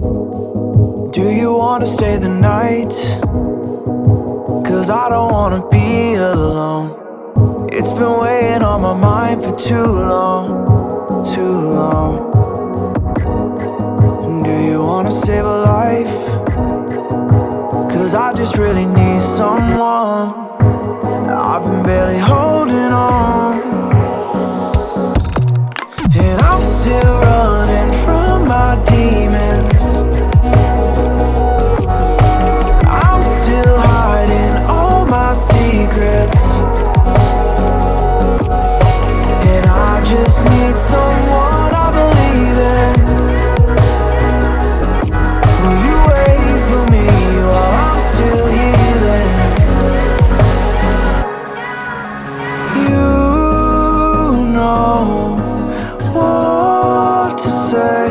Do you wanna stay the night? 'Cause I don't wanna be alone. It's been weighing on my mind for too long, too long. Do you wanna save a life? 'Cause I just really need someone. I've been barely holding on, and I'm still running from my demons. I'm still hiding all my secrets, and I just need someone I believe in. Will you wait for me while I'm still healing? You know what to say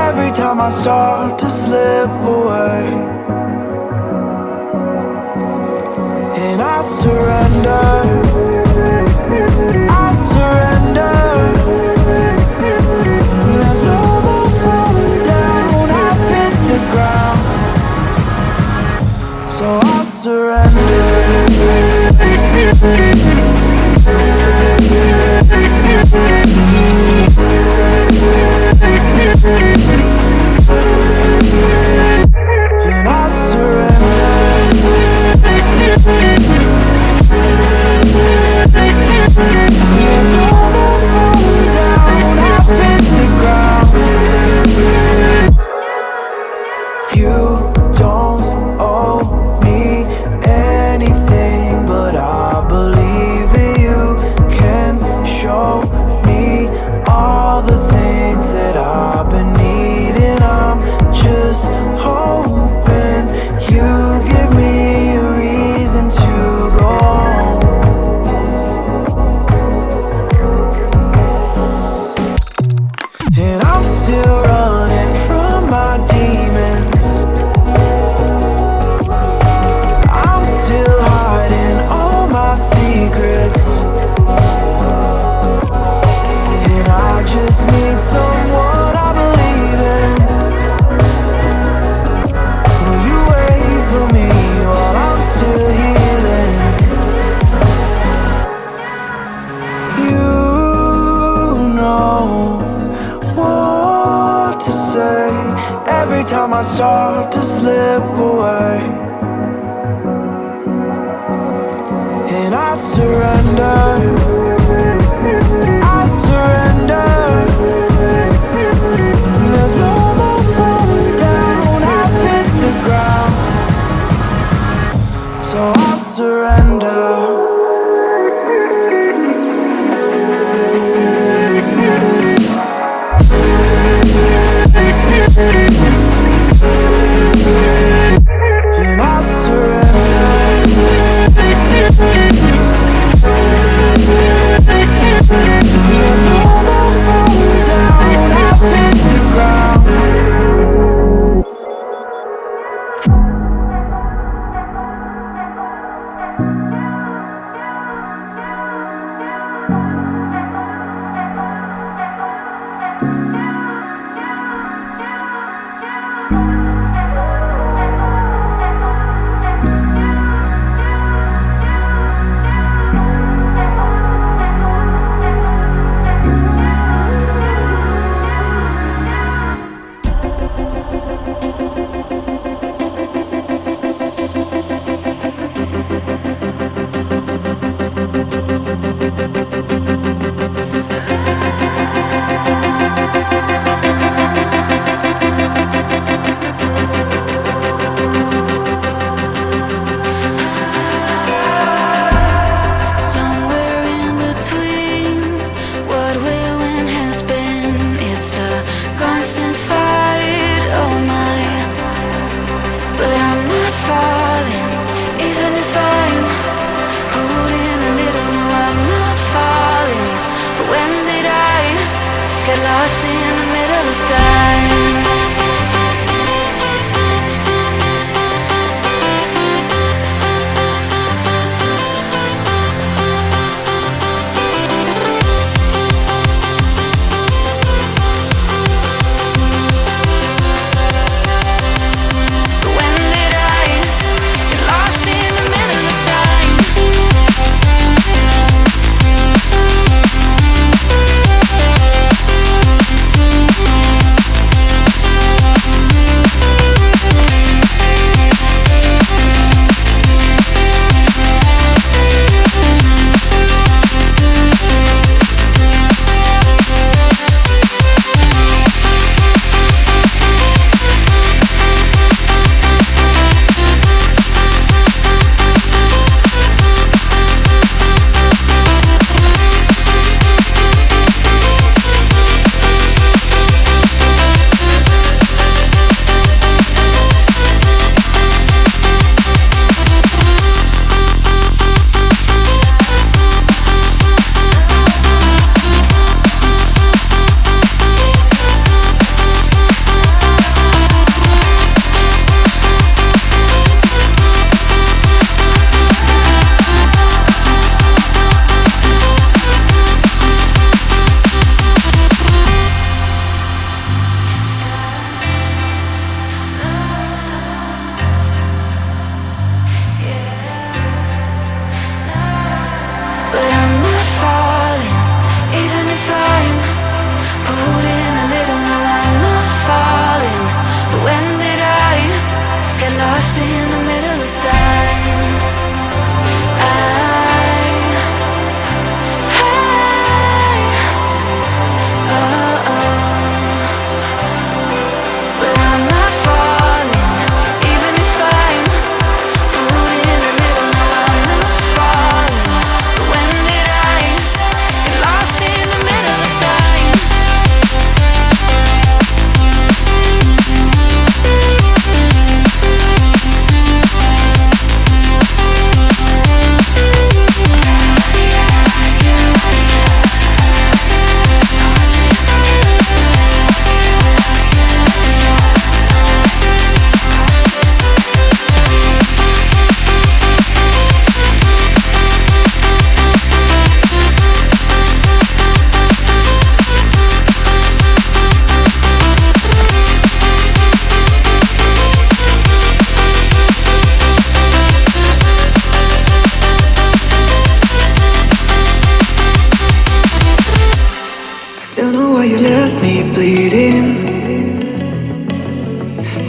every time I start to slip away, and I surrender, I surrender. There's no more falling down, I've hit the ground, so I surrender. And I surrender. There's no more falling down, I've hit the ground. You don't owe me anything, but I believe that you can show me all the things that I've been needing. I'm just hoping you give me a reason to go on. And I'm still running from my demons. I'm still hiding all my secrets, and I just need someone I believe in. Will you wait for me while I'm still healing? You know what to say every time I start to slip away, and I surrender, I surrender. There's no more falling down, I've hit the ground, so I surrender. And I surrender.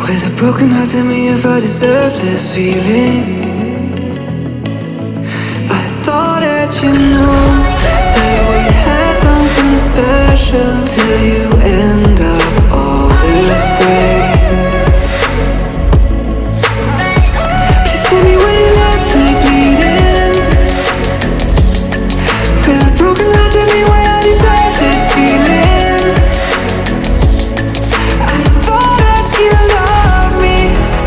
With a broken heart, tell me if I deserve this feeling. I thought that you know that we had something special till you end up all this way. Please tell me when you left me bleeding. With a broken heart, tell me why I deserve this feeling. I thought that you loved me,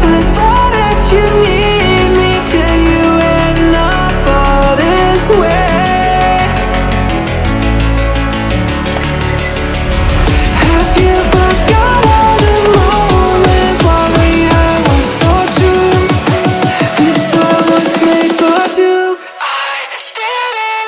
I thought that you need me till you end up all this way. Have you forgot all the moments while we had was so true? This world was made for two. I did it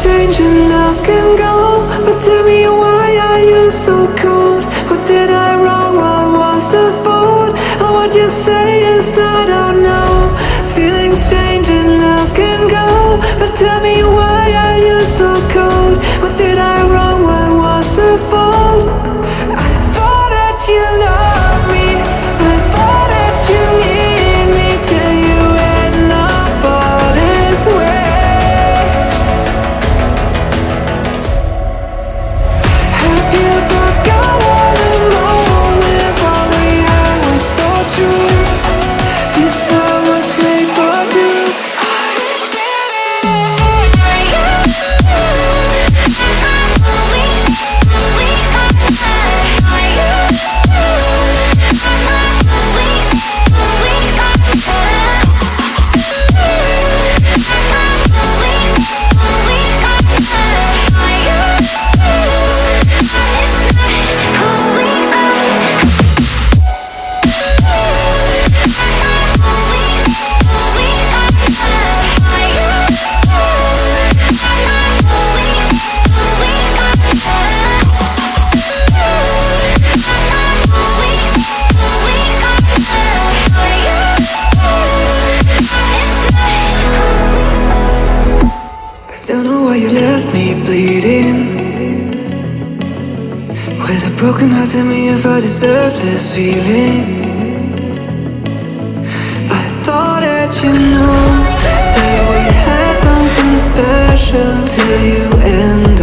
change and love can go, but tell me why are you so cold? What did I wrong? What was the fault? Or what you say is I don't know. Feelings change and love can go, but tell me why are you so cold? What did I wrong? What was the fault? I thought that you loved me, I thought that you need me till you end up all this way. Don't know why you left me bleeding. With a broken heart, tell me if I deserve this feeling. I thought that you know that we had something special till you end